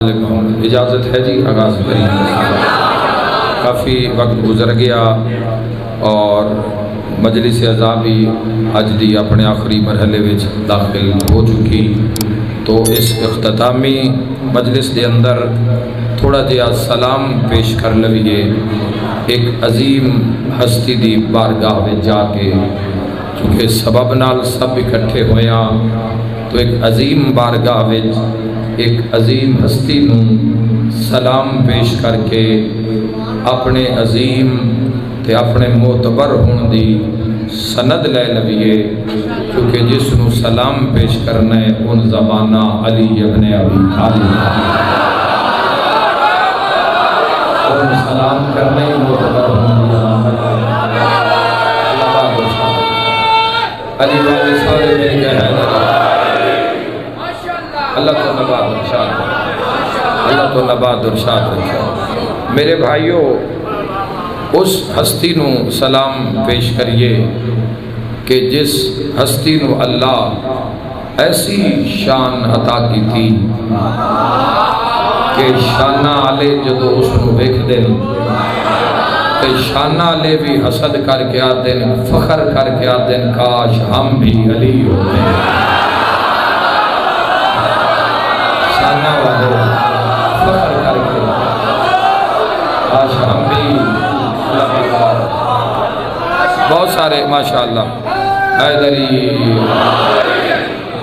اجازت ہے جی آغاز کریں۔ کافی وقت گزر گیا اور مجلس اعضاء بھی اج دی اپنے آخری مرحلے وچ داخل ہو چکی، تو اس اختتامی مجلس دے اندر تھوڑا جہا سلام پیش کر لویے ایک عظیم ہستی دی بارگاہ وچ جا کے، چونکہ سبب نال سب اکٹھے ہویا تو ایک عظیم بارگاہ وچ ایک عظیم ہستی نو سلام پیش کر کے اپنے عظیم تے اپنے معتبر ہون دی سند لے لویے، کیونکہ جس نو سلام پیش کرنا ہے ان زمانہ علی ابن ابی طالب، ان سلام کرنے معتبر ہون دی علی والے سارے مل کے حیدر اللہ تو نبات ارشاد، اللہ تو نبات ارشاد رکھے۔ میرے بھائیوں، اس ہستی نو سلام پیش کریے کہ جس ہستی نو اللہ ایسی شان عطا کی تھی کہ شانہ آلے جدو اس نو بیکھ دیں کہ شانہ آلے بھی حسد کر کے آدیں، فخر کر کے آدیں کاش ہم بھی علی ہوتے ہیں۔ شانہ والے فخر کر کے کاش ہم بھی، بہت سارے ماشاءاللہ حیدری،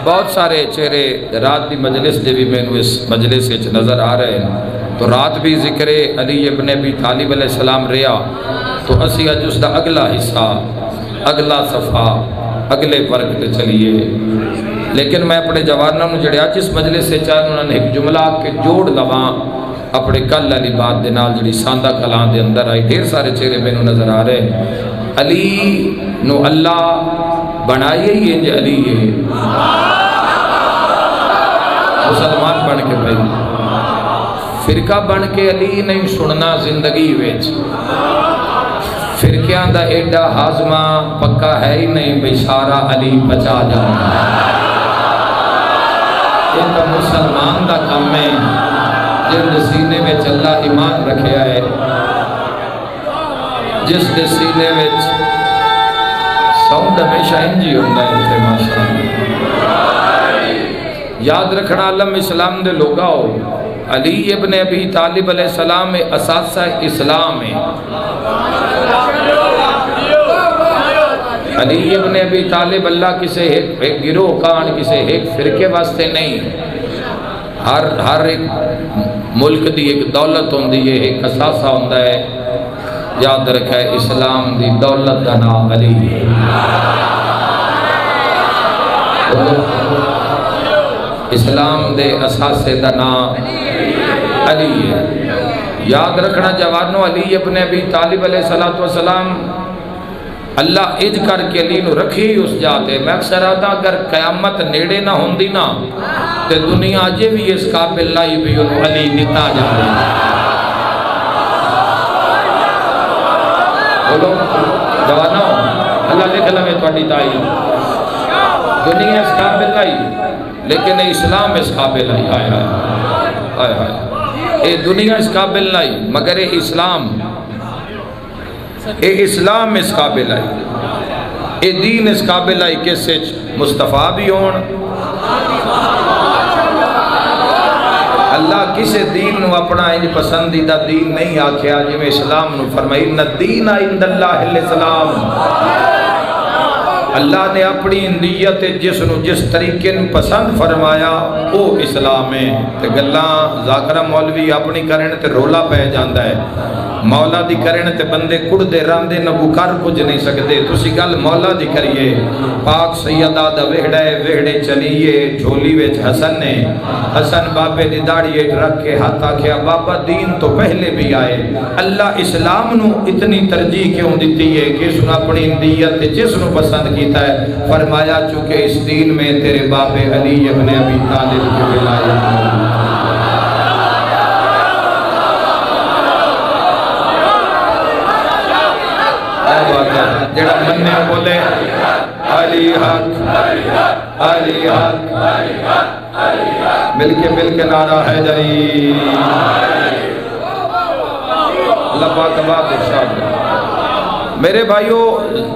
بہت سارے چہرے رات دی مجلس دے بھی میں نے اس مجلس سے نظر آ رہے ہیں، تو رات بھی ذکر علی ابن ابی طالب علیہ السلام رہا، تو اسی اج اس دا اگلا حصہ، اگلا صفحہ، اگلے ورق تے چلیے۔ لیکن میں اپنے جوانوں نے جڑے آج اس مجلس سے چاہے انہوں نے ایک جملہ کے جوڑ لواں اپنے کل علی بات دے نال جڑی ساندہ کلام دے اندر آئی، ڈھیر سارے چہرے میں نظر آ رہے ہیں۔ علی نو اللہ بنائیے ہی انج علی ہے، مسلمان بن کے بھائی فرقہ بن کے علی نہیں سننا زندگی ویچ، فرقیاں دا ایڈا ہاضمہ پکا ہے ہی نہیں بھئی سارا علی بچا جانا، یہ تو مسلمان دا کام ہے جن سینے میں اللہ ایمان رکھے آئے، جس دے سینے میں ساؤنڈ ہمیشہ انجی ہوندہ ہے ماشاءاللہ۔ یاد رکھنا علم اسلام دے لوگا ہو، علی ابن ابی طالب علیہ السلام اساسہ اسلام ہے۔ علی ابن ابی طالب اللہ کسے ایک گروہ کان کسے ایک فرقے واسطے نہیں، ہر ایک ملک دی ایک دولت ہوندی ہے، ایک اساسہ ہوندہ ہے۔ یاد رکھے اسلام دی دولت دا نام علی ہے، اسلام دے اساسے دا نام علی ہے۔ یاد رکھنا جوانو، علی ابن ابی طالب علیہ السلام اللہ اج کر کے علی نو رکھی اس جاتے۔ میں اکثر آتا اگر قیامت نیڑے نہ ہوندی نا تے دنیا آجے بھی اس قابل لائی بھی انہوں علی نتا جا رہے۔ بولو جوانو، اللہ لکھ لمیں توڑی تائی، دنیا اس قابل لائی لیکن اسلام اس قابل لائی، آئے آئے آئے، اے دنیا اس قابل لائی مگر اے اسلام اس قابل آئی، اے دین اس قابل آئی کہ سچ مصطفیٰ بھی ہون۔ اللہ کسے دین نو اپنا انج پسندیدہ دین نہیں آکھیا، جو میں اسلام نو فرمائی نہ دین عند اللہ الاسلام۔ اللہ نے اپنی نیت جس نو جس طریقے پسند فرمایا وہ اسلام ہے۔ تے گلاں ذاکرہ مولوی اپنی کرن تے رولا پہ جاندہ ہے، مولا دی کرن تے بندے کڑ دے راندے نبو کر کچھ نہیں سکتے، تسی گل مولا دی کریے۔ پاک سیدہ دا وہڑے چلیے، جھولی ویچ حسن نے، حسن بابے دی داڑھی ایک رکھ کے ہاتھ آکھیا بابا دین تو پہلے بھی آئے، اللہ اسلام نو اتنی ترجیح کیوں دیتی ہے کہ اس نے اپنی نیت جس نو پسند کیتا ہے، فرمایا چونکہ اس دین میں تیرے باپ علی ابن ابی طالب کی ولایت موجود ہے۔ جڑا مننے بولے علی حق، علی حق، مل کے نعرہ حیدری اللہ پاک آباد ارشاد کرے۔ میرے بھائیو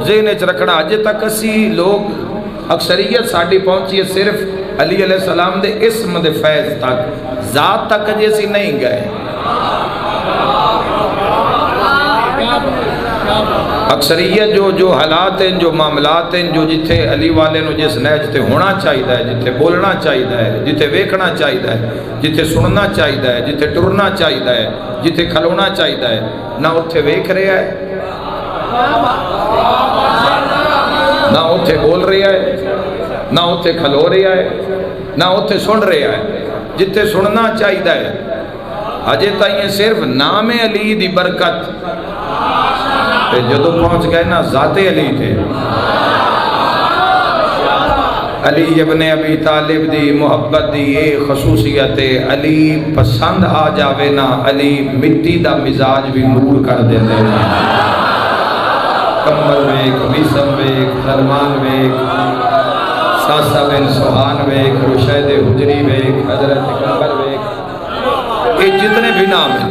ذہن وچ رکھنا اجے تک اسی لوگ اکثریت ساڈی پہنچی ہے صرف علی علیہ السلام دے اسم دے فیض تک، ذات تک اجے اسی نہیں گئے۔ اکثریت جو حالات ہیں، جو معاملات ہیں، جو جتھے علی والے نو جس نے جتھے ہونا چاہیے ہے، جتھے بولنا چاہیے ہے، جتھے ویکھنا چاہیے ہے، جتھے سننا چاہیے ہے، جتھے ٹرنا چاہیے ہے، جتھے کھلونا چاہیے ہے، نہ اتھے ویکھ رہا ہے، نہ اتھے بول رہا ہے، نہ اتھے کھلو رہا ہے، نہ اتھے سن رہا ہے۔ جتھے سننا چاہیے ہے اجے تائیں صرف نام علی دی برکت، جدو پہنچ گئے نا ذات علی تھے، علی ابن ابی طالب دی محبت دی یہ خصوصیت ہے، علی پسند آ جاوے نا علی مٹی دا مزاج بھی نور کر دے دے، کمبل ویک، ویسم ویک، سلمان ویک، ساسا بن سوہان ویک، رشید حجری ویک، حضرت کمبل ویک، یہ جتنے بھی نام ہیں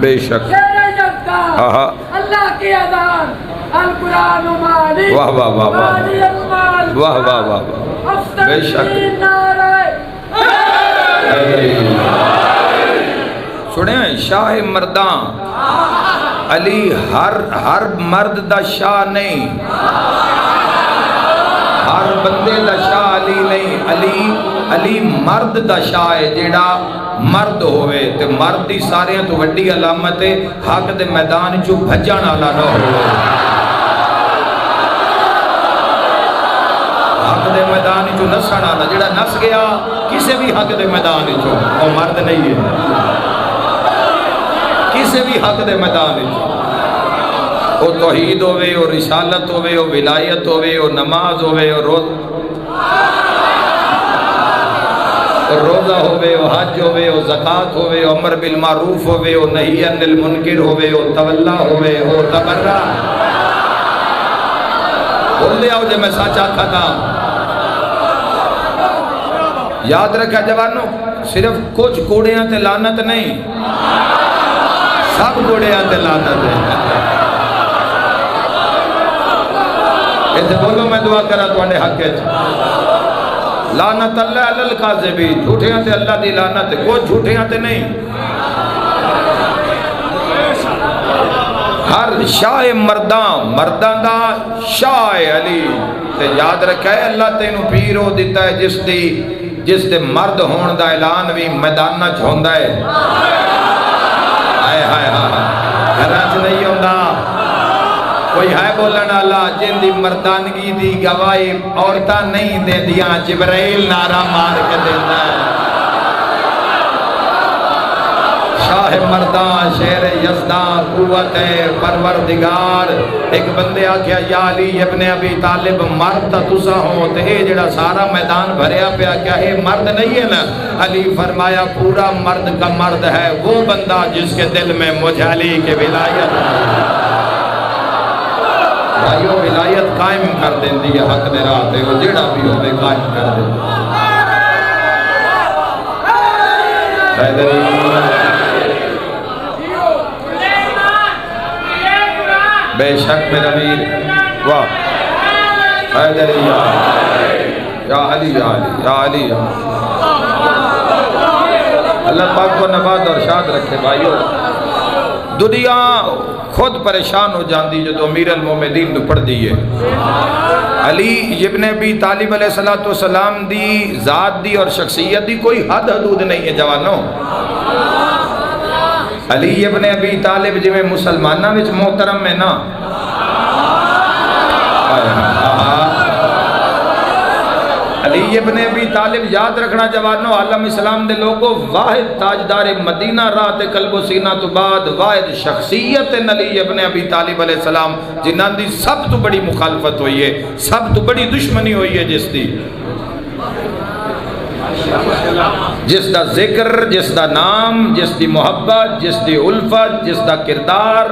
بے شک اللہ کی اذان القرآن مالی واہ واہ واہ واہ واہ واہ واہ بے شک سنیں شاہ مردان علی ہر مرد دا شاہ نہیں، ہر بندے دا شاہ علی نہیں، علی مرد دا شاہ ہے جیڑا مرد ہوئے تے مرد دی سارے تو وڈی علامت ہے حق دے میدان چو بھجن والا نہ ہوئے، حق دے میدان چو نسن والا جیڑا نس گیا کسے بھی حق دے میدان چو وہ مرد نہیں ہے، کسے بھی حق دے میدان چو وہ توحید ہوئے، وہ رسالت ہوئے، وہ ولایت ہوئے، وہ نماز ہوئے، وہ روزہ ہوئے، وہ حج ہوئے، وہ زکاة ہوئے، وہ امر بالمعروف ہوئے، وہ نہی عن المنکر ہوئے، وہ تولا ہوئے، وہ تبرہ بول لیا ہو جب میں سچا کھاتا۔ یاد رکھا جوانوں صرف کچھ کوڑیاں تے لعنت نہیں، سب کوڑیاں تے لعنت ہے۔ ایسے بولو میں دعا کرا تو انہیں حق ہے لعنت اللہ علی الکاذبین، جھوٹے ہیں تے اللہ دی لعنت ہے، کوئی جھوٹے ہیں تے نہیں۔ ہر شاہ مردان دا شاہ علی تے یاد رکھا ہے اللہ تینوں پیرو دیتا ہے جس دے مرد ہون دا اعلان بھی میدانہ چھوندا ہے، ہائے ہائے ہائے گھراں چ نہیں ہوندا، کوئی ہے بولن اللہ جن دی مردانگی دی گواہی عورتاں نہیں دے دیاں، جبرائیل نعرہ مار کے دیتا ہے۔ شاہ مردان شیر یزدان قوت پروردگار، ایک بندے آکھیا یا علی ابن ابی طالب مرد تا تسا ہو تے اے جڑا سارا میدان بھریا پیا کیا اے مرد نہیں ہے نا؟ علی فرمایا پورا مرد کا مرد ہے وہ بندہ جس کے دل میں مجھ علی کے ولایت بھائیو ولایت قائم کر دیں دی حق دے راہ تے وہ جڑا بھی ہوئے قائم کر دیں۔ بے شک میرا ویر واہ حیدری یا علی یا علی یا علی یا اللہ پاک کو نبات اور شاد رکھے بھائیو۔ دنیا خود پریشان ہو جاندی جو تو امیر المومنین تو پڑھ دیئے علی ابن ابی طالب علیہ السلام دی ذات دی اور شخصیت دی کوئی حد حدود نہیں ہے جوانوں۔ علی ابن ابی طالب جو میں مسلمانہ وچ محترم میں نا علی ابن ابی طالب یاد رکھنا جوانوں عالم اسلام دے لوگوں واحد تاجدار مدینہ رات قلب و سینہ تو بعد واحد شخصیت علی ابن ابی طالب علیہ السلام جنہاں دی سب تو بڑی مخالفت ہوئی ہے، سب تو بڑی دشمنی ہوئی ہے جس دا ذکر، جس دا نام، جس دی محبت، جس دی الفت، جس دا کردار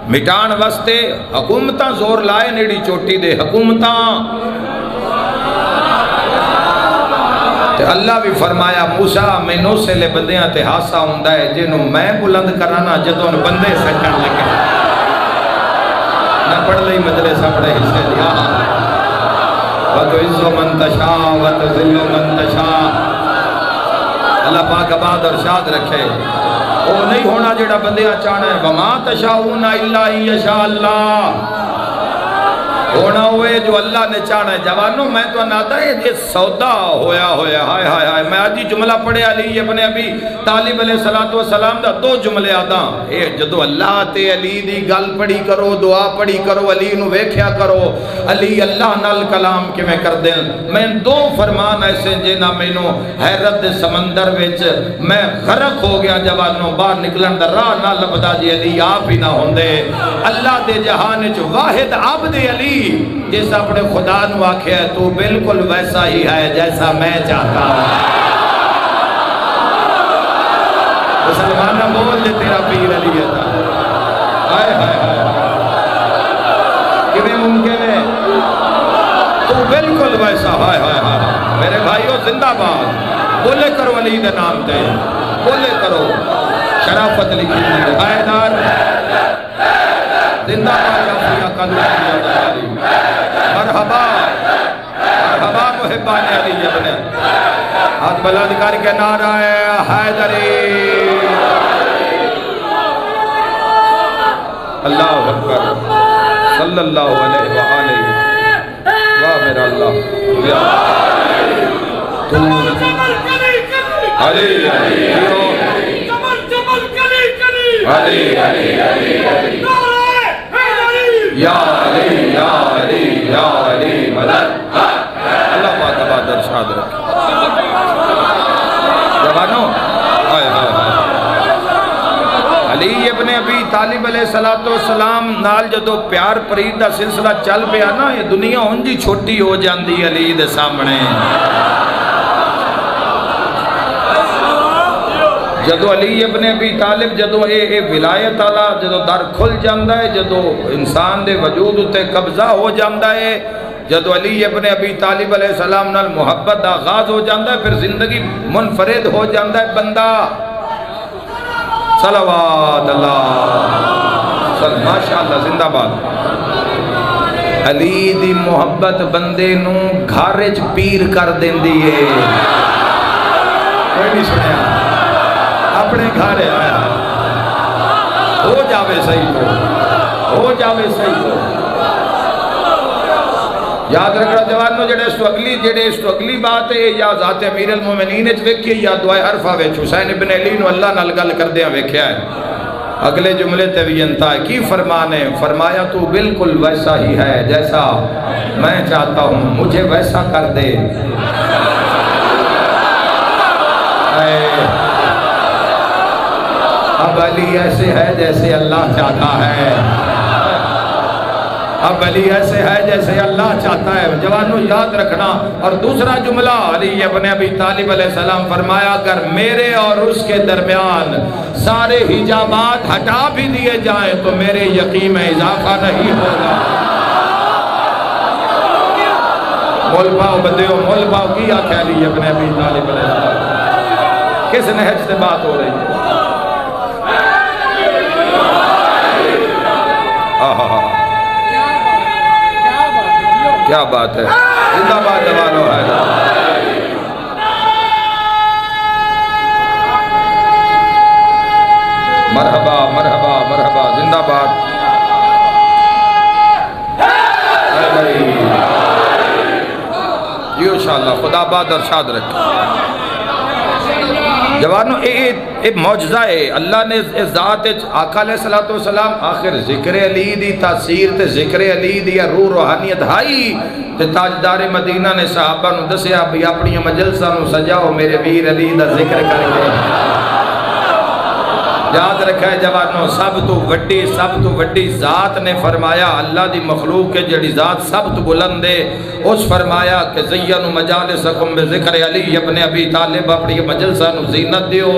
مٹان واسطے حکومتاں زور لائے نیڑی چوٹی دے حکومتاں تے اللہ بھی فرمایا موسیٰ مینوں سے لے بندیاں تے حاسہ ہوندا ہے جنوں میں بلند کرانا جدوں بندے سجن لگے نہ پڑھ لئی مدرسہ پڑھے حصے دیا وَتُعِزُّ مَن تَشَاءُ وَتُذِلُّ مَن تَشَاءُ اللہ پاک آباد اور شاد رکھے وہ نہیں ہونا جڑا بندیاں چاہنا ہے وَمَا تَشَاءُونَ إِلَّا إِن يَشَاءَ اللَّهُ ہونا ہوئے جو اللہ نے چاہنا ہے جوانوں میں تو نادا ہے یہ سودا ہویا ہویا ہائے ہائے ہائے میں آجی جملہ پڑھے علی ابن ابی طالب علیہ السلام دا دو جملے آدھا اے جدو اللہ تے علی دی گل پڑھی کرو دعا پڑھی کرو علی نو ویکھیا کرو علی اللہ نال کلام کی میں کر دیں میں دو فرمان ایسے جینا میں نو حیرت دے سمندر ویچ میں غرق ہو گیا جوانوں باہر نکلن در راہ نہ لبدا جی علی آپ ہی نہ ہوندے اللہ دے جہان جو واحد عبد علی جیسا اپنے خدا نو آکھے ہے تو بالکل ویسا ہی ہے جیسا میں چاہتا ہوں مسلمانہ بول لے تیرا پیر علی تھا ہائے ہائے ہائے کبھی ممکن ہے تو بالکل ویسا ہائے ہائے ہائے میرے بھائیو زندہ باد بولے کرو علی دے نام تے بولے کرو شرافت لکھی دی حیدر زندہ باد کافیہ قدر کیا داری مرحبا مرحبا محبان علی ابن ہاتھ بلند کر کے نعرہ حیدری اللہ اکبر صلی اللہ علیہ وآلہ واہ میرا اللہ تو علی علی علی علی یا علی یا علی یا علی مدد اللہ پاک آباد ارشاد رکھے جوانوں آئے آئے علی ابن ابی طالب علیہ السلام نال جدو پیار پرید دا سلسلہ چل پیا نا یہ دنیا ہنجی چھوٹی ہو جاندی علی دے سامنے جدو علی ابن ابی طالب جدو اے ولایت آلا جدو در کھل جاندہ ہے جدو انسان دے وجود تے قبضہ ہو جاندہ ہے جدو علی ابن ابی طالب علیہ السلام نال محبت آغاز ہو جاندہ ہے پھر زندگی منفرد ہو جاندہ ہے بندہ صلوات اللہ ماشاءاللہ زندہ باد علی دی محبت بندے نو گھارج پیر کر دین دیئے کوئی نہیں سنیا اپنے گھارے آیا ہو جاوے صحیح کو ہو جاوے صحیح کو یاد رکھنا جوانوں جڑے اس تو اگلی بات ہے یا ذات امیر المومنین اچ ویکھیے یا دعائے عرفہ ویچ حسین ابن علی نو اللہ نال گل کردیاں ویکھیا ہے اگلے جملے تے بھی انتا ہے کی فرمان ہے فرمایا تو بالکل ویسا ہی ہے جیسا میں چاہتا ہوں مجھے ویسا کر دے اب علی ایسے ہے جیسے اللہ چاہتا ہے اب علی ایسے ہے جیسے اللہ چاہتا ہے جوانوں یاد رکھنا اور دوسرا جملہ علی ابن ابی طالب علیہ السلام فرمایا اگر میرے اور اس کے درمیان سارے حجابات ہٹا بھی دیے جائیں تو میرے یقین میں اضافہ نہیں ہوگا مول پاؤ بدیو مول پاؤ کی آنکھ علی ابن ابی طالب علیہ السلام کس نہج سے بات ہو رہی ہے کیا بات ہے زندہ باد جوانوں ہے مرحبا مرحبا مرحبا زندہ باد جی انشاءاللہ خدا باد اور شاد رکھے جوانوں ایک معجزہ ہے اللہ نے اس ذات آقا علیہ السلام آخر ذکر علی دی تاثیر تے ذکر علی دی روح روحانیت ہائی تے تاجدار مدینہ نے صحابہ نو دسیا بھی اپنی مجلسہ نو سجاؤ میرے ویر علی دا ذکر کر کے یاد رکھے جوانوں، سب تو وڈی ذات نے فرمایا، اللہ دی مخلوق کے جڑی ذات سب تو بلند ہے، اس فرمایا کہ زینوا مجالسکم بذکر علی ابن ابی طالب، اپنی مجلسہ نو زینت دیو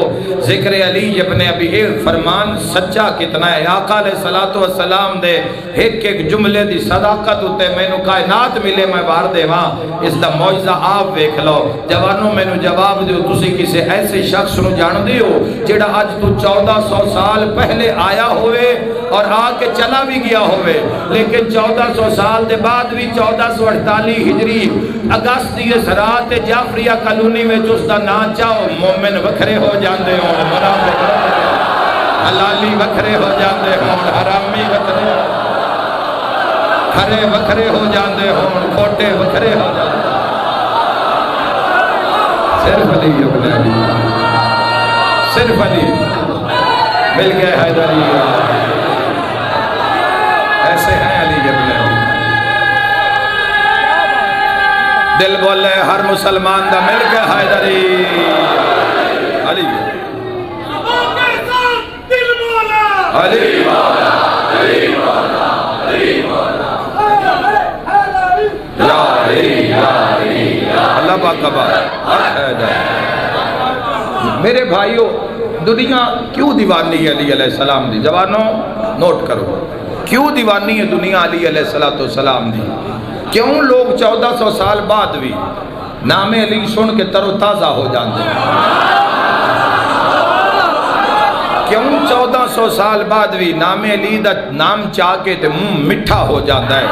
ذکر علی ابن ابی۔ اے فرمان سچا کتنا ہے، آقا علیہ الصلوۃ والسلام دے ایک ایک جملے دی صداقت ہوتے مینوں کائنات ملے میں بار دیواں، اس دا معجزہ آپ ویکھ لو۔ جوانوں مینوں جواب دیو، تسی کسی ایسے شخص نو جان دیو جڑا اج تو 1400 سال پہلے آیا ہوئے اور آ کے چلا بھی گیا ہوئے، لیکن 1400 سال دے بعد بھی 1448 ہجری اگست دی اس رات جعفریہ کالونی میں اس دا نام چاہو، مومن وکھرے ہو جاندے ہوں، منافق حلالی وکھرے ہو جاندے ہوں، حرامی وکھرے کھرے وکھرے ہو جاندے ہوں، کھوٹے وکھرے ہو جاندے ہوں۔ صرف علی ابن علی، صرف علی مل گئے حیدری، ایسے ہیں علی ابن علی۔ دل بولے ہر مسلمان دا مل گئے حیدری علی، علی مولا، علی مولا، علی مولا، یا علی، یا علی، اللہ پاک حیدر۔ میرے بھائیوں، دنیا کیوں دیوانی ہے علی علیہ السلام دی؟ جوانوں نوٹ کرو، کیوں دیوانی ہے دنیا علی علیہ السلام دی؟ کیوں لوگ 1400 سال بعد بھی نام علی سن کے تر و تازہ ہو جاندے ہیں؟ کیوں 1400 سال بعد بھی نام علی دا نام چاہ کے تے منہ مٹھا ہو جاتا ہے؟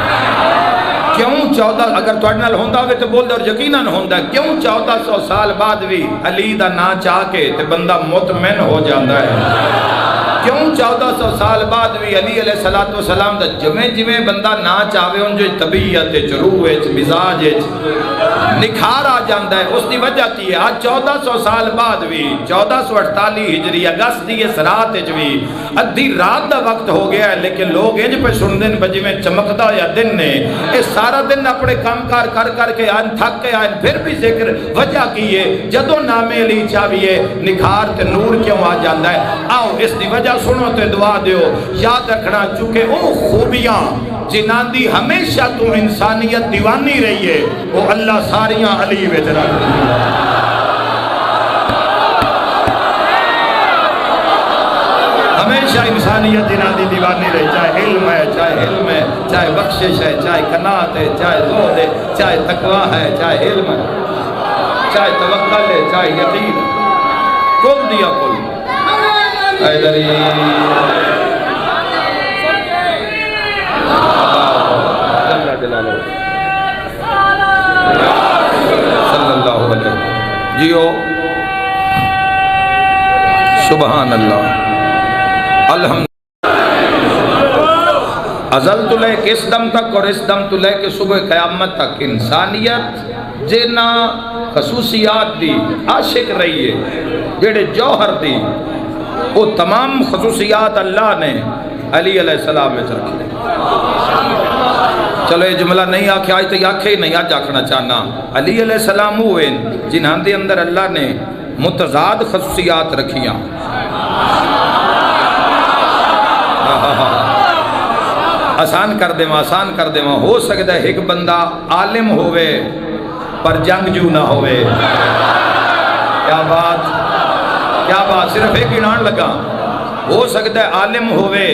کیوں 14، اگر تو اڈنال ہوندہ ہوئے تو بول دے اور یقیناً ہوندہ ہے، کیوں 1400 سال بعد بھی علی دا نا چاہ کے تے بندہ مطمئن ہو جاتا ہے؟ کیوں 1400 سال بعد بھی علی علیہ السلام دا جویں بندہ نا چاہوے ان جو طبیعت روح مزاج نکھار آ جاندہ ہے؟ اس دی وجہ کی ہے آج 1400 سال بعد بھی 1448 ہجری اگست دی اس رات بھی ادھی رات دا وقت ہو گیا ہے، لیکن لوگ انج پہ سن دن بجی میں چمکدا یا دن نے اس سارا دن اپنے کام کار کر کے آئین تھک کے آئین پھر بھی ذکر وجہ کی ہے جدو نام علی چاہیے نکھار تے نور کیوں آ جاندہ ہے؟ آؤ اس دی وجہ سنو تے دعا دیو، یاد رکھنا چونکہ او خوبیاں جنان دی ہمیشہ تو انسانیت دیوانی رہی ہے، وہ اللہ ساریاں علی وچ رکھ دی۔ ہمیشہ انسانیت جنان دی دیوانی رہی، چاہے علم ہے، چاہے بخشش ہے، چاہے قناعت ہے، چاہے زہد ہے، چاہے تقویٰ ہے، چاہے علم ہے، چاہے توکل ہے، چاہے یقین ہے، کل دیا کل حیدری صلی اللہ علیہ جیو، سبحان اللہ، الحمد ازل تو لے کے اس دم تک اور اس دم تو لے کے صبح قیامت تک انسانیت جنا خصوصیات دی عاشق رہی ہے، جڑے جوہر دی وہ تمام خصوصیات اللہ نے علی علیہ السلام میں رکھی۔ چلو یہ جملہ نہیں آکھے آج تو آکھے ہی نہیں، آج آکھنا چاہنا علی علیہ السلام ہوئے جنہاں دے اندر اللہ نے متضاد خصوصیات رکھیاں۔ آسان کر دے ماں ہو سکتا ہے ایک بندہ عالم ہوئے پر جنگجو نہ ہوئے۔ کیا بات صرف ایک گنان لگا، ہو سکتا ہے عالم ہوئے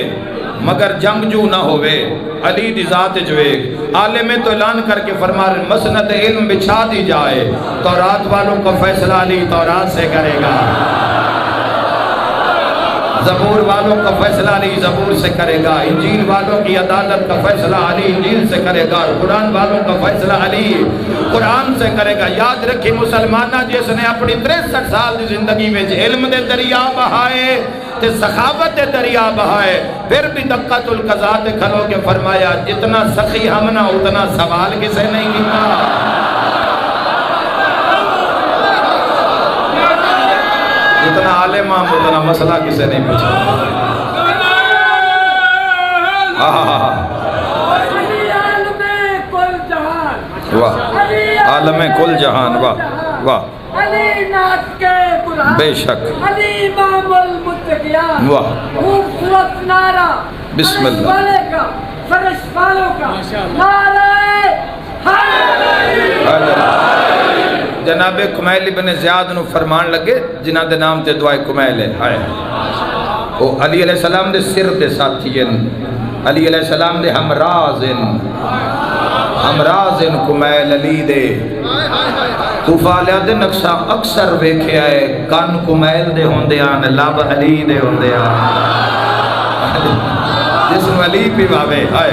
مگر جنگجو نہ ہوئے۔ علی دی ذات جو ایک عالم تو اعلان کر کے فرما رہے مسند علم بچھا دی جائے، تورات والوں کا فیصلہ علی تورات سے کرے گا، زبور والوں کا فیصلہ علی زبور سے کرے گا، انجیل والوں کی عدالت کا فیصلہ علی انجیل سے کرے گا، قرآن والوں کا فیصلہ علی قرآن سے کرے گا۔ یاد رکھی مسلمانہ جس نے اپنی 63 سال دی زندگی میں علم دے دریا بہائے تے سخاوت دے دریا بہائے، پھر بھی دقت القضاء تے کھلو کے فرمایا جتنا سخی ہم نہ اتنا سوال کسے نہیں کیتا۔ جتنا عالم ہم اتنا مسئلہ کسے نہیں پوچھا۔ واہ عالم کل جہان، واہ واہ علی نات کے قرآن بے شک علی امام المتقیان واہ خوبصورت نعرہ بسم اللہ فرش والے کا فرش والوں کا نعرہ جناب کمیل ابن زیاد نو فرمان لگے جنہ دے نام تے دعائے کمیل ہے وہ علی علیہ السلام دے سر دے ساتھین علی علیہ السلام دے ہمرازن کمیل علی دے کوفہ لیا دے نقشہ اکثر ویکھے آئے کان کمیل دے ہوندے آن لب علی دے ہوندے آن جس نو علی پی باوے آئے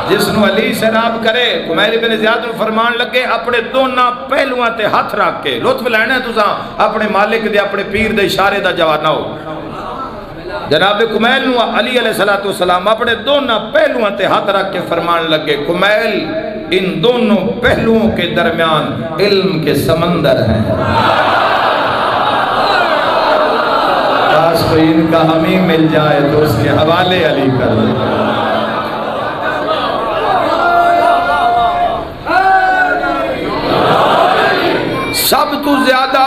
جس نو علی سراب کرے کمیل ابن زیاد نو فرمان لگے اپنے دونوں پہلوان تے ہاتھ رکھ کے لطف لینا ہے تساں اپنے مالک دے اپنے پیر دے اشارے دا جواب نہ ہو جناب کمیل نو علی علیہ السلام اپنے دونوں پہلوان تے ہاتھ رکھ کے فرمان لگے کمیل ان دونوں پہلوؤں کے درمیان علم کے سمندر ہیں کاش کوئی ان کا ہمیں مل جائے تو اس کے حوالے علی کر دے سب تو زیادہ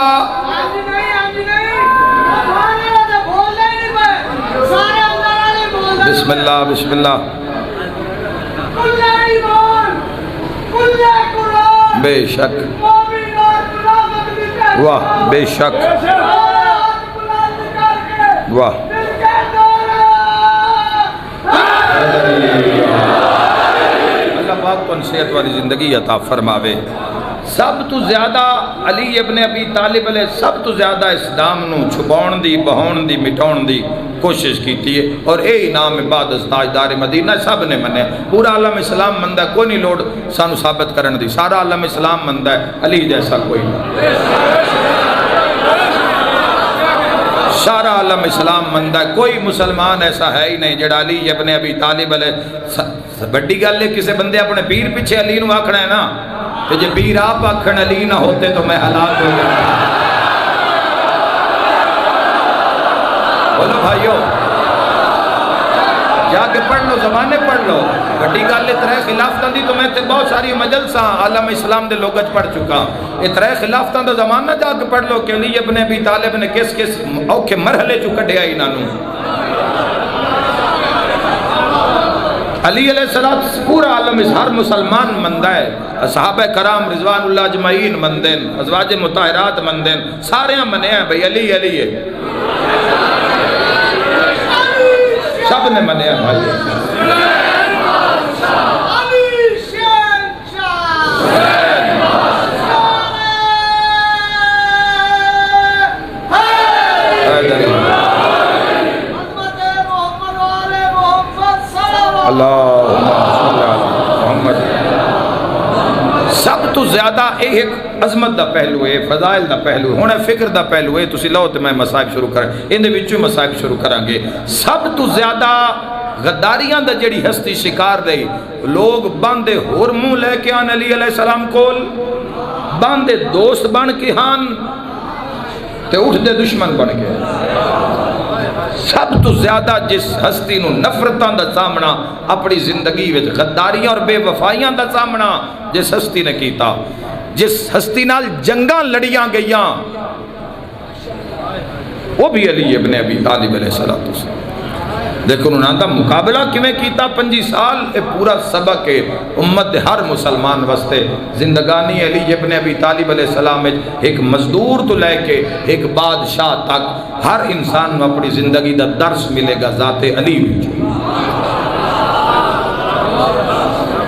بسم اللہ بسم اللہ بے شک واہ بے شک واہ اللہ پاک کو صحت والی زندگی عطا فرماوے سب تو زیادہ علی ابن ابی طالب علیہ سب تو زیادہ اسلام نو چھپاؤن دی بہون دی مٹاؤن دی کوشش کیتی ہے اور اے انعام بعد از تاجدار مدینہ سب نے منے پورا عالم اسلام مندہ ہے کوئی نہیں لوڑ سانو ثابت کرن دی سارا عالم اسلام مندہ ہے علی جیسا کوئی نہیں سارا عالم اسلام مندہ ہے کوئی مسلمان ایسا ہے ہی نہیں جڑا علی ابن ابی طالب علیہ بڑی گل ہے کسے بندے اپنے پیر پیچھے علی نو آکھنا ہے نا کہ جب پیر آپ آکھن علی نہ ہوتے تو میں ہلاک ہو گیا بولو بھائیو جا کے پڑھ لو زبانے پڑھ لو بڑی گل اترے خلافتاں دی تو میں تے بہت ساری مجلساں عالم اسلام دے لوگج پڑھ چکا اترے خلافتاں دا زمانہ جا کے پڑھ لو کہ علی ابن ابی طالب نے کس کس اوکھے مرحلے چو کڈیا انہاں نو علی علیہ السلام پورا عالم ہر مسلمان مندہ ہے صحابہ کرام رضوان اللہ اجمعین مندین ازواج مطہرات مندین سارے ہم منے ہیں بھئی علی علی ہے سب نے منے ہیں بھائی محمد سب تو زیادہ ایک عظمت دا پہلو ہے فضائل دا پہلو ہے ہونا فکر دا پہلو ہے تسی لو تے میں مسائب شروع کریں ان دے وچوں مسائب شروع کریں گے سب تو زیادہ غداریاں دا جڑی ہستی شکار رہی لوگ باندے ہور منہ لے کے آن علی علیہ السلام کول باندے دوست بن کے ہان تے اٹھ دے دشمن بن کے سب تو زیادہ جس ہستی نو نفرتاں دا سامنا اپنی زندگی وچ غداریاں اور بے وفائیاں دا سامنا جس ہستی نے کیتا جس ہستی نال جنگاں لڑیاں گئیاں وہ بھی علی ابن ابی طالب علیہ السلام دیکھو انہوں نے مقابلہ کیویں کیتا 25 سال اے پورا سبق ہے امت ہر مسلمان واسطے زندگانی علی ابن ابی طالب علیہ السلام ایک مزدور تو لے کے ایک بادشاہ تک ہر انسان میں اپنی زندگی دا درس ملے گا ذات علی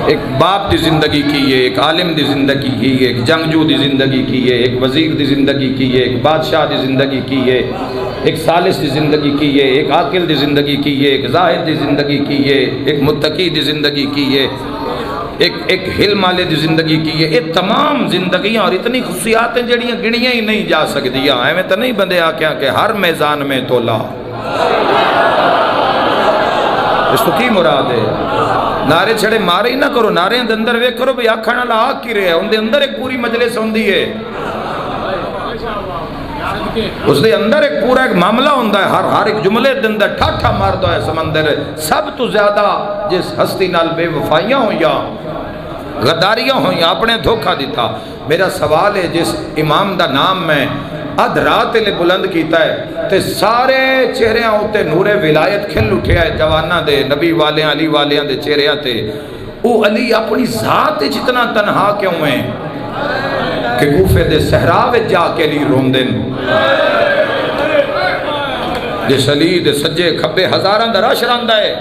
ایک باپ دی زندگی کی ہے ایک عالم دی زندگی کی ہے ایک جنگجو دی زندگی کی ہے ایک وزیر دی زندگی کی ہے ایک بادشاہ دی زندگی کی ہے ایک سالس دی زندگی کی ہے ایک عاقل دی زندگی کی ہے ایک زاہد دی زندگی کی ہے ایک متقی دی زندگی کی ہے ایک حلم والے دی زندگی کی ہے یہ تمام زندگیاں اور اتنی خصوصیات ہیں جڑیاں گنیاں ہی نہیں جا سکتیاں ایویں تو نہیں بندے آکھیاں کہ ہر میدان میں تولا اس تو کی مراد ہے نعرے چھڑے مارے ہی نہ کرو نعرے اندر وے کرو بھئی آکھانا لا آکھ کی رہے ان دے اندر ایک پوری مجلس ہوندی ہے اس دے اندر ایک پورا ایک معاملہ ہوندہ ہے ہر ایک جملے دے اندر ٹھاٹھا ماردہ ہے سمندر ہے سب تو زیادہ جس ہستی نال بے وفائیاں ہوئیاں غداریاں ہوئیاں اپنے دھوکہ دیتا میرا سوال ہے جس امام دا نام میں اد رات لے بلند کیتا ہے تے سارے چہریاں ہوتے نور ولایت کھل اٹھیا ہے جوانہ دے نبی والیاں علی والیاں دے چہریاں تے او علی اپنی ذات جتنا تنہا کیوں ہیں کہ کوفے دے صحرا وچ جا کے علی روندن جس علی دے سجے کھبے ہزاراں دا رش رہندا ہے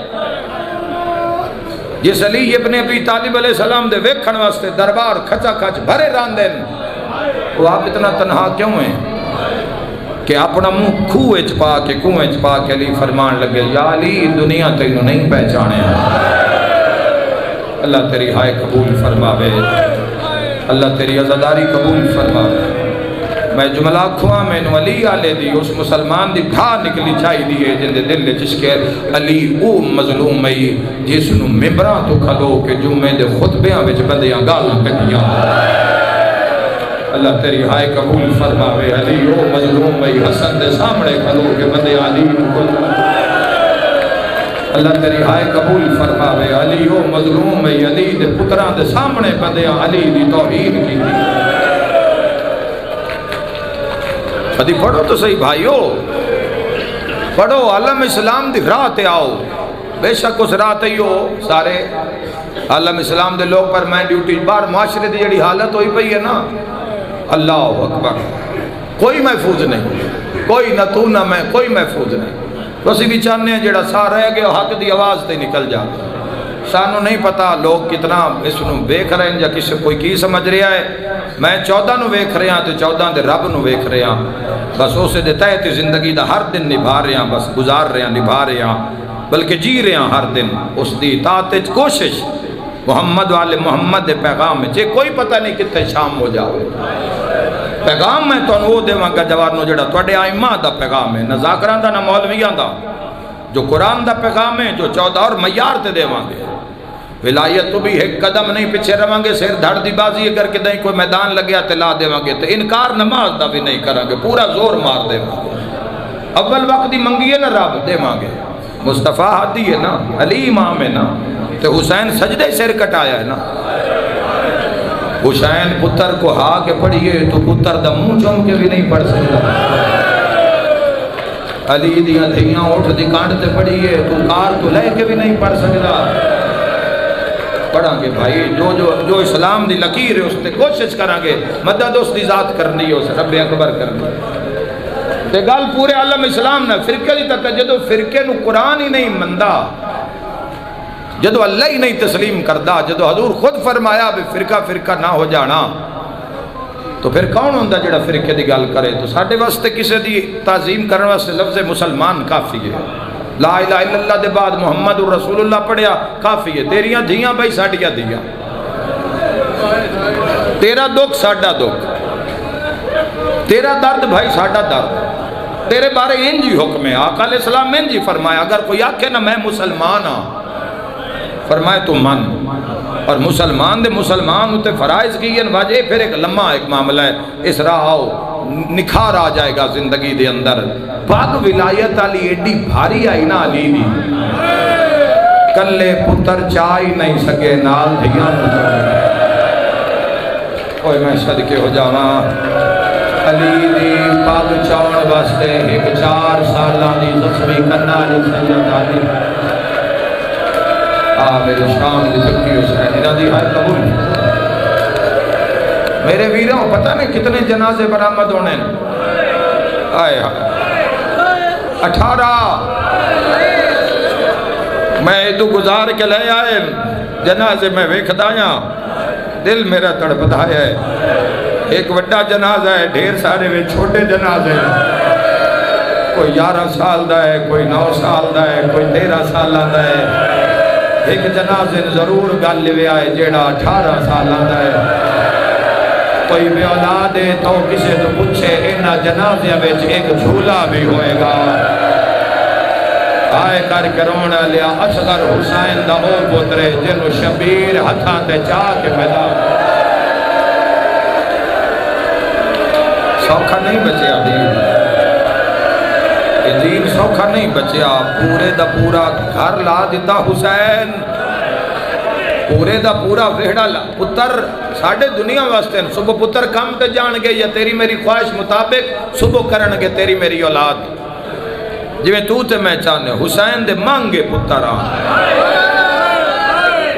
جس علی ابن ابی طالب علیہ السلام دے ویکھن واسطے دربار کھچا کھچ بھرے راندن وہ آپ اتنا تنہا کیوں ہیں کہ اپنا منہ کھوے چپا کے علی فرمان لگے یا علی دنیا تینوں نہیں پہچانے اللہ تیری ہائے قبول فرماوے اللہ تیری عزاداری قبول فرماوے میں جملہ کھواں میں نو علی آلے دی اس مسلمان دی بھا نکلی چاہی دیئے جن دے دل لے جشکے علی او مظلوم میں جس نو ممبران تو کھلو کہ جمعے دے خطبیاں وچ بندیاں گالاں کٹیاں اللہ تیری ہائے قبول فرماوے علی او مظلوم میں حسن دے سامنے کھلو کہ بندیاں علی کو اللہ تیری ہائے قبول فرماوے علی او مظلوم میں علی دے پتران دے سامنے بندیاں علی دی توہین کی دی ادھی پڑھو تو صحیح بھائیو پڑھو عالم اسلام دی راہ تے آؤ بے شک اس راہ تے ہو سارے عالم اسلام دے لوگ پر میں ڈیوٹی بار معاشرے دی جڑی حالت ہوئی پئی ہے نا اللہ اکبر کوئی محفوظ نہیں کوئی نہ تو نہ میں کوئی محفوظ نہیں تو اسی بھی چاہنے ہیں جڑا سا رہ گئے حق دی آواز تے نکل جا سانو نہیں پتا لوگ کتنا اس نو ویکھ رہے ہیں یا کسی کوئی کی سمجھ رہا ہے میں 14 نو ویکھ رہے ہیں تو 14 دے رب نو ویکھ رہے ہیں بس اسے دے تحت زندگی دا ہر دن نبھا رہے ہیں بس گزار رہے ہیں نبھا رہے ہیں بلکہ جی رہے ہیں ہر دن اس دی اطاعت کوشش محمد والے محمد دے پیغام میں جے کوئی پتہ نہیں کتے شام ہو جاوے پیغام میں تو وہ دے گا جوانو جڑا توڑے آئمہ دا پیغام ہے نہ ذاکران دا نہ مولویان دا جو قرآن دا پیغام ہے جو 14 اور معیار تے دے گے ولایت تو بھی ایک قدم نہیں پیچھے رہاں گے سر دھڑ دی بازی اگر کہ دیں کوئی میدان لگیا تلا دے گے تو انکار نماز دا بھی نہیں کریں گے پورا زور مار دے گے اول وقت دی منگیے نا رب دے گے مصطفیٰ ہادی ہے نا علی امام ہے نا تو حسین سجدے سر کٹایا ہے نا حسین پتر کو ہا کے پڑھئے تو پتر دا منہ چوم کے بھی نہیں پڑھ سکتا علی دیاں دھیاں اٹھ دی کانٹ تے پڑھئے تو کار تو لے کے بھی نہیں پڑھ سکتا پڑھاں گے بھائی جو اسلام دی لکیر ہے اس تے کوشش کراں گے مدد اس دی ذات کرنی ہو رب اکبر کرنی تے گل پورے عالم اسلام نے فرقے دی تک جدو فرقے نو قرآن ہی نہیں مندہ جدو اللہ ہی نہیں تسلیم کردہ جدو حضور خود فرمایا بھی فرقہ فرقہ نہ ہو جانا تو پھر کون ہوندہ جڑا فرقے دی گل کرے تو ساڑھے واسطے کسے دی تعظیم کرنے واسطے لفظ مسلمان کافی ہے لا الہ الا اللہ دے بعد محمد رسول اللہ پڑھیا کافی ہے تیریاں دھیاں بھائی ساڑھیا دھیاں تیرا دکھ ساڑھا دکھ تیرا درد بھائی ساڑھا درد تیرے بارے انجی حکم ہے آقا علیہ السلام انجی فرمایا اگر کوئی آکھے نا میں مسلمان ہاں فرمائے تو من اور مسلمان دے مسلمان ہوتے فرائض کی وجہ پھر ایک لمحہ ایک معاملہ ہے اس راہ آؤ نکھار آ جائے گا زندگی دے اندر پاک ولایت علی ایڈی بھاری آئی نا علی دی کلے پتر چاہی نہیں سکے نال دھیاں کوئی میں صدقے ہو جاواں علی دی پاک چاون واسطے ایک 4 سالاں دی زخمی کرنا علی سید علی میرے شام دی تکی حسین انہاں دی ہائے قبول میرے ویروں پتہ نہیں کتنے جنازے برآمد ہونے آئے 18 میں ادو گزار کے لے آئے جنازے میں ویکھدایاں دل میرا تڑپدا ہے ایک وڈا جنازہ ہے ڈھیر سارے میں چھوٹے جنازے ہیں کوئی 11 سال دا ہے کوئی 9 سال دا ہے کوئی 13 سال دا ہے ایک جنازے ضرور گل لے آئے جیڑا 18 سال دا ہے کوئی بے اولاد ہے تو کسے تو پوچھے انہا جنازے وچ ایک جھولا بھی ہوئے گا آئے کر کرونا لیا اصغر حسین دا او پترے جنو شبیر ہتھاں تے چاہ کے میدان سوکھا نہیں بچیا دین دین سوکھا نہیں بچیا پورے دا پورا گھر لا دیتا حسین پورے دا پورا ویڑا پتر ساڑھے دنیا واسطے صبح پتر کم تے جان گے یا تیری میری خواہش مطابق صبح کرن گے تیری میری اولاد جویں تو تے میں چاہنے حسین دے مانگے پتر آن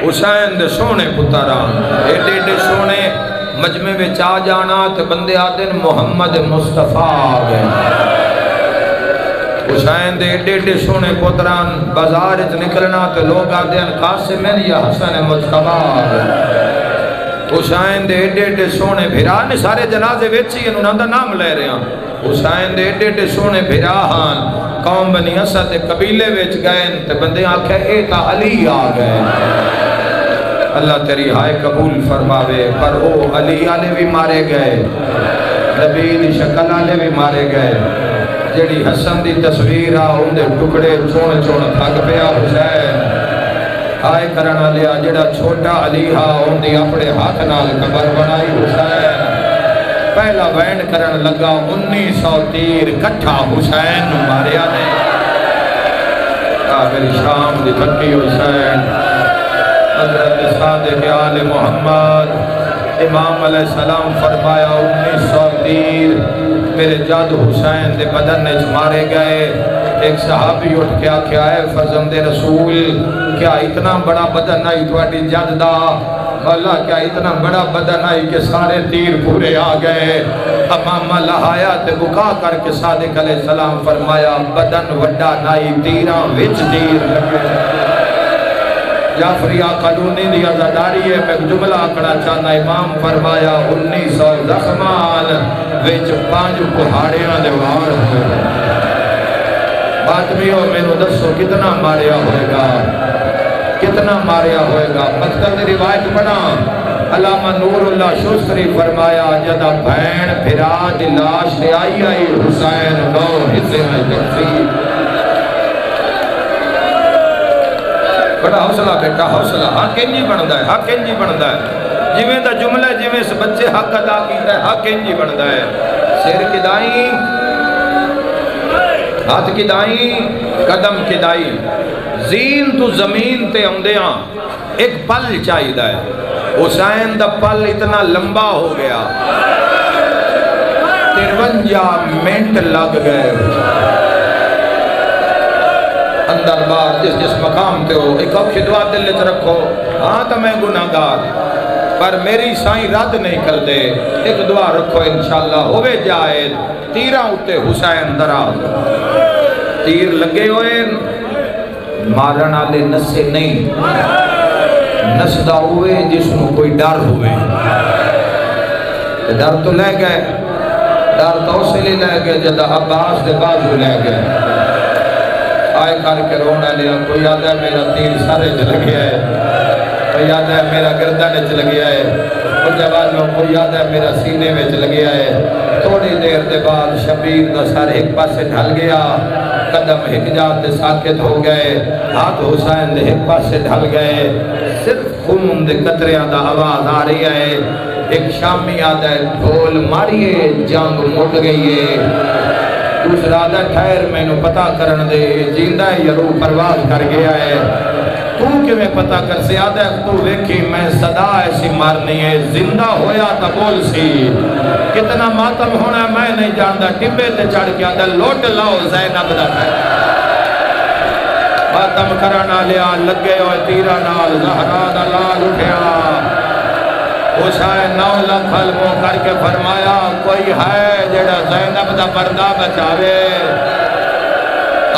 حسین دے سونے پتر آن ایڈے ایڈے سونے مجمع میں چاہ جانا تے بندے آدن محمد مصطفیٰ آگئے حسین دے ایڈے ایڈے سونے پتران بازار اچ نکلنا تے لوگ آدن قاسم یا حسن مصطفیٰ آگئے حسین دے ایڈے ایڈے سونے بھیران سارے جنازے ویچی انہوں نے نام لے رہے ہیں حسین دے ایڈے ایڈے سونے بھیراہان قوم بنی اسد قبیلے ویچ گئے تے بندے آنکھیں اے تا علی آگئے اللہ تیری ہائے قبول فرماوے پر او علی آلے بھی مارے گئے نبی دی شکل آلے بھی مارے گئے جڑی حسن دی تصویر آ ان دے ٹکڑے چون چون پھگ پیا حسین آئے کرنا لیا جڑا چھوٹا علی ہا ان دی اپنے ہاتھ نال قبر بنائی حسین پہلا وین کرن لگا 1900 تیر کٹھا حسین ماریا نے میری شام دی تھکی حسین حضرت صادق آل محمد امام علیہ السلام فرمایا 1900 تیر میرے جد حسین دے بدن نے مارے گئے ایک صحابی اٹھ کے آکھیا ہے فرزند رسول کیا اتنا بڑا بدن آئی تواڈی جد دا اللہ کیا اتنا بڑا بدن آئی کہ سارے تیر پورے آ گئے امام لہایا تے بکا کر کے صادق علیہ السلام فرمایا بدن وڈا نائی تیران وچ تیر لگے جعفری قانونی دی ازاداری ہے میں جملہ آکڑا چاہنا امام فرمایا 1900 زخمان وچ 5 پہاڑیاں دے وار ہوئے بات بھی ہو میں نو دسو کتنا ماریا ہوئے گا کتنا ماریا ہوئے گا مقتل دی روایت پڑھا علامہ نور اللہ شستری فرمایا جدہ بھین پھرا دی لاش لے آئی آئی حسین نو حصے میں تقسیم بڑا حوصلہ بیٹا حوصلہ حق انجی بڑھتا ہے حق انجی بڑھتا ہے جویں دا جملہ جویں سے بچے حق ادا کیتا ہے حق انجی بڑھتا ہے سر کی دائیں ہاتھ کی دائیں قدم کی دائیں زین تو زمین تے اندیاں ایک پل چاہی دا ہے حسین دا پل اتنا لمبا ہو گیا 53 منٹ لگ گئے اندر بار جس مقام تے ہو ایک اوکھی دعا دل لچ رکھو ہاں تو میں گناہگار پر میری سائیں رد نہیں کر دے ایک دعا رکھو انشاءاللہ ہوئے جائے تیرہ اٹھے حسین دراز تیر لگے ہوئے مارن آلے نسے نہیں نسدہ ہوئے جس میں کوئی ڈر ہوئے ڈر تو لے گئے ڈر تو اسے لے گئے جدہ عباس دے بازو لے گئے آئے کر کے رونا لیا کوئی یاد ہے میرا تیر سارے چل گیا ہے کوئی یاد ہے میرا گردن چل گیا ہے کوئی جواب میں کوئی یاد ہے میرا سینے میں چل گیا ہے تھوڑی دیر دے بعد شبیر دا سر ایک پاسے ڈھل گیا قدم حجاب دے ساکت ہو گئے ہاتھ حسین دے ایک پاسے ڈھل گئے صرف خون دے قطریاں دا آواز آ رہی ہے ایک شامی آدھا ہے ڈھول ماریے جنگ مٹ گئی ہے دوسرا دا ٹھہر میں نو پتا کرن دے جیندہ یا روح پرواز کر گیا ہے تو کہ میں پتا کر سے آدھا ہے تو دیکھی میں صدا ایسی مارنی ہے زندہ ہویا تا بول سی کتنا ماتم ہونا میں نہیں جاندہ ٹبے تے چڑھ کے آدھا لوٹ لاؤ زینب دا ہے ماتم کرنا لیا لگے ہوئے تیرہ نال زہرا دا لال اٹھیا حسین 9 لاکھ علموں کر کے فرمایا کوئی ہے جڑا زینب دا پردہ بچاوے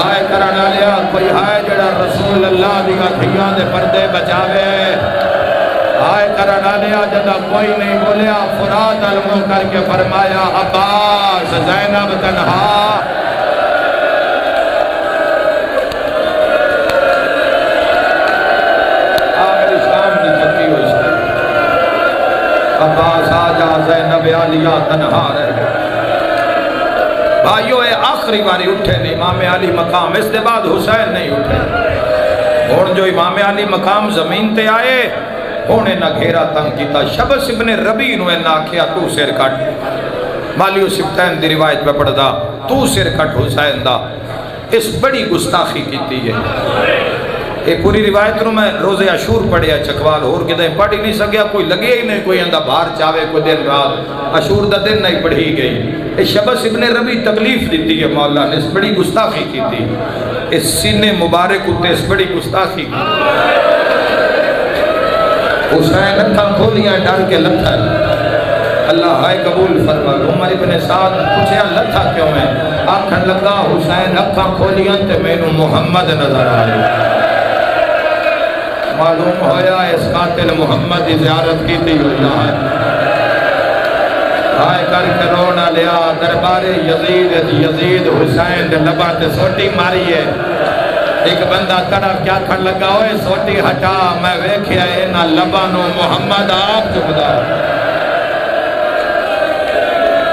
آئے کرنا لیا کوئی ہے جڑا رسول اللہ دیگا دھیاں دے پردے بچاوے آئے کرنا لیا جدا کوئی نہیں بولیا فرات علموں کر کے فرمایا عباس زینب تنہا عباس آجا زینب علیہ تنہا رہ بھائیو اے آخری باری اٹھے نہیں امام علی مقام اس دے بعد حسین نہیں اٹھے اور جو امام علی مقام زمین تے آئے ہونے نہ گھیرا تنگ کیتا شبس ابن ربی نوے نہ کیا تو سر کٹ مالیو سبتین دی روایت پہ پڑھ دا تو سر کٹ حسین دا اس بڑی گستاخی کیتی ہے یہ پوری روایت نو میں روزے عاشور پڑھیا چکوال اور کدے پڑھ ہی نہیں سکیا، کوئی لگے ہی نہیں کوئی اندہ باہر چاہے کوئی دن رات عاشور دا دن نہیں پڑھی گئی۔ یہ شبس ابن ربی تکلیف دیتی ہے مولا نے، اس بڑی گستاخی کی تھی، اس سینے مبارک ہوتے اس بڑی گستاخی کی۔ حسین لتھا کھولیاں ڈر کے لتھا، اللہ ہائے قبول فرما۔ عمر ابن سعد پوچھے لتھا کیوں ہے؟ آکھن لگا حسین اکھاں کھولیاں تے مینوں محمد نظر آئے۔ معلوم ہویا اس قاتل محمد کی زیارت کی تھی اللہ ہے۔ آئے کر کے رونا لیا دربار یزید حسین دے لبا تے سوٹی ماری ہے۔ ایک بندہ تڑپ کیا کھڑ لگا ہوئے سوٹی ہٹا، میں ویکھیا انہاں لباں نو محمد آپ چکدا۔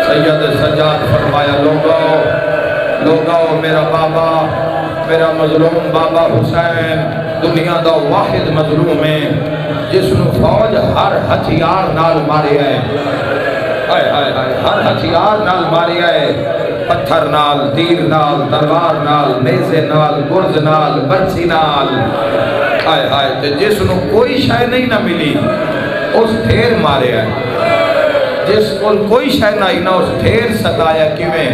سید سجاد فرمایا لوگو میرا بابا، میرا مظلوم بابا حسین دنیا دا واحد مظلوم ہے جس نو فوج ہر ہتھیار نال مارے ہے، ہر ہتھیار نال مارے ہے، پتھر نال، تیر نال، تلوار نال، نیزے نال، گرز نال، برچی نال، تے جس نو کوئی شے نہیں نہ ملی اس ڈھیر مارے ہے، جس کو کوئی شے نہیں نہ اس ڈھیر ستایا کیویں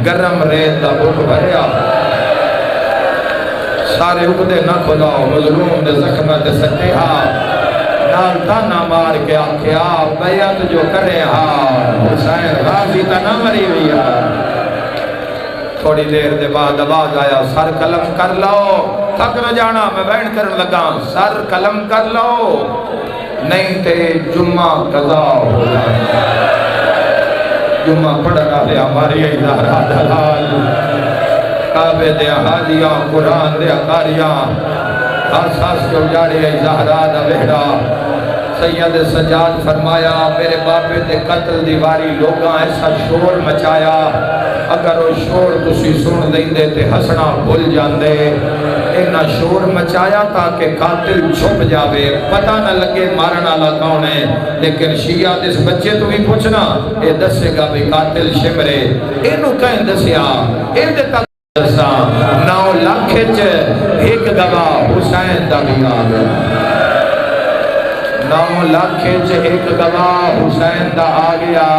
گرم ریت دا بٹ بھریا۔ سارے اگدے نہ کھلاؤ مظلوم دے زخمہ تے سچے ہاں، نال تانا مار کے آکھیا بیعت جو کرے ہاں، حسین غازی تا نہ مری ہوئی ہاں۔ تھوڑی دیر دے بعد آواز آیا سر قلم کر لو، تھک نہ جانا میں بیٹھ کرن لگا، سر قلم کر لو نہیں تے جمعہ قضا ہو جائے۔ جمعہ پڑھ رہا ہے ہماری ادارہ دلال، کعبے دے حالیاں قرآن دے قاریاں، آساس کے اجاڑے زہرا دا وہڑا۔ سید سجاد فرمایا میرے باپے دے قتل دیواری لوگاں ایسا شور مچایا، اگر وہ شور تسی سن لیندے تے ہسنا بھول جاندے، اینا شور مچایا تاکہ قاتل چھپ جاوے، پتہ نہ لگے مارنا والا کون ہے۔ لیکن شیعہ اس بچے تو بھی پوچھنا اے دسے گا بھی قاتل شمرے، اینو کہیں دسیا اے دے تک 9 لاکھ ایک گواہ حسین دا بھی آ گیا، 9 لاکھ ایک گواہ حسین دا آ گیا۔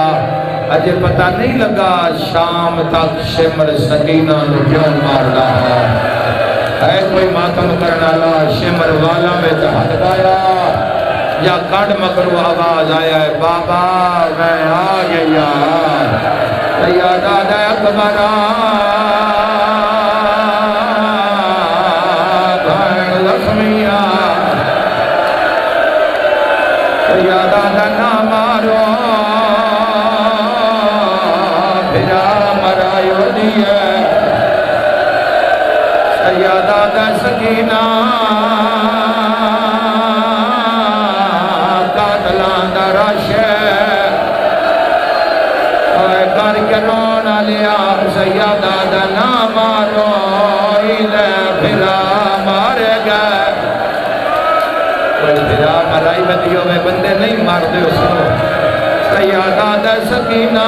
اجے پتہ نہیں لگا شام تک شمر سکینہ نو کیوں مار رہا ہے، کوئی ماتم کرنا لا شمر والا میں ہاتھ دایا یا کڑ مکرو آواز آیا ہے بابا میں آ گیا، یا دادا اکبرہ یادہ نہ مارو پھرا مرائیو دیئے، سیادہ دا سکینہ قاتلان دا راشے کر کے رونا لیا، سیادہ دا نہ مارو ایدے پھرا مارے گئے۔ پھرا مرائی بدیوں میں بندے نہیں مار دے اس کو، سیادہ دا سکینہ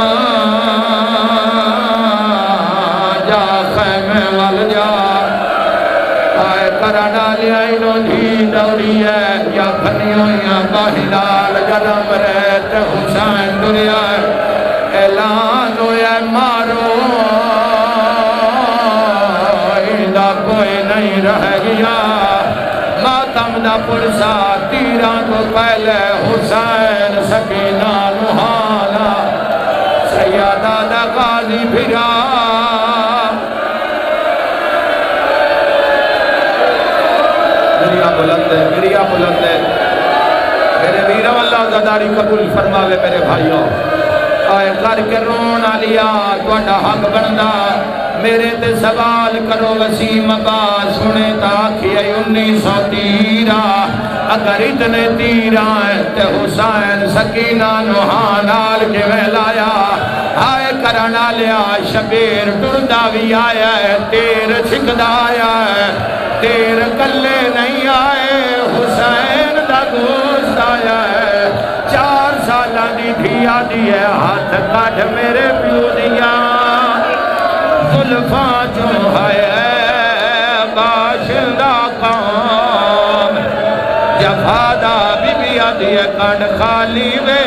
جا خیمے وال جا، آئے کرانا لیا انہوں دھی دوڑی ہے یا بھنیوں یا باہدال جرم رہت حسین دنیا اعلان ہوئے مارو ایدہ کوئی نہیں رہ گیا، ماتم دا پرسا تیران کو پہلے حسین سکینہ نحالا، سیادہ دا غازی پھرا گریا بلند ہے میرے ویرہ اللہ زداری قبول فرماوے میرے بھائیوں، آئے کر کے رونا لیا توڑا حق بندہ، میرے تے سوال کرو وسیم عباس سنے تاکہ 1900 تیرہ، اگر اتنے تیرہ ہیں تے حسین سکینہ نوحانال کے ویلایا، آئے کرنا لیا شبیر ٹردہ بھی آیا ہے، تیر چھکدہ آیا ہے، تیر کلے نہیں آئے، حسین دا گوشت آیا ہے، 4 سالہ دی دھیا دی ہے ہاتھ کاٹھ میرے پیو دیا، زلفاں جو ہے باشندہ کام آدھی ہے کنڈ خالی وے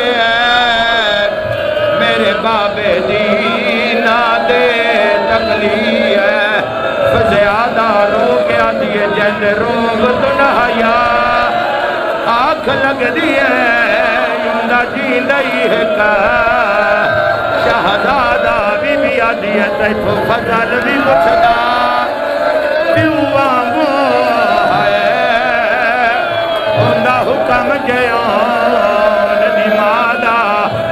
میرے بابے دی نا دے تکلی ہے فزیادہ رو کے آدھی ہے جن روگ دنہیا آنکھ لگ دی ہے یوندہ جیندہی ہے کا شہزادہ بی آدھی ہے تیتھو فضل بھی مچھدا پیوان حکم جیان دی مادہ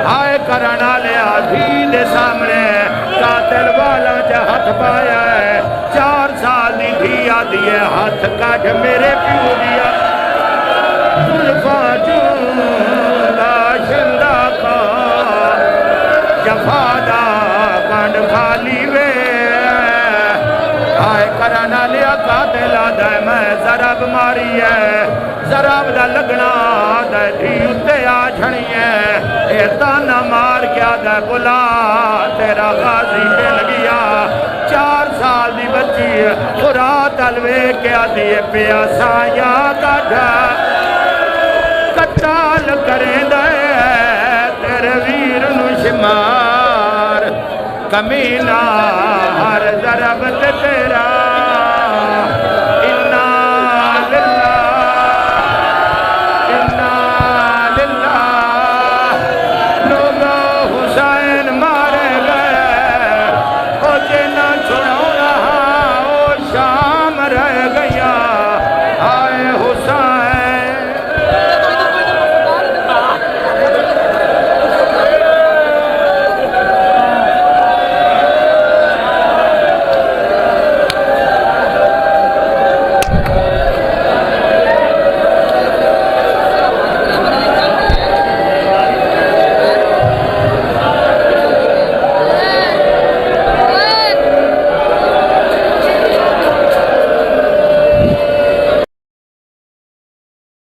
آئے کرنا لیا دید سامنے قاتل والا جا ہاتھ پایا ہے 4 سال دی دھیا دیئے ہاتھ کاج میرے پیو دیا ظلفہ جوندہ شندہ کا جفادہ کنڈ خالی وے آئے کرنا لیا قاتل آدھے میں ضرب ماری ہے ضرب دا لگنا دے تھی اتے آ جھڑی ہے اے تانا مار کیا دے بلا تیرا غازی کے لگیا 4 سال دی بچی ہے خورات الوے کیا دیئے پیاسا یا کٹھا کٹال کریں دے تیرے ویر نشمار کمینہ ہر ضرب تے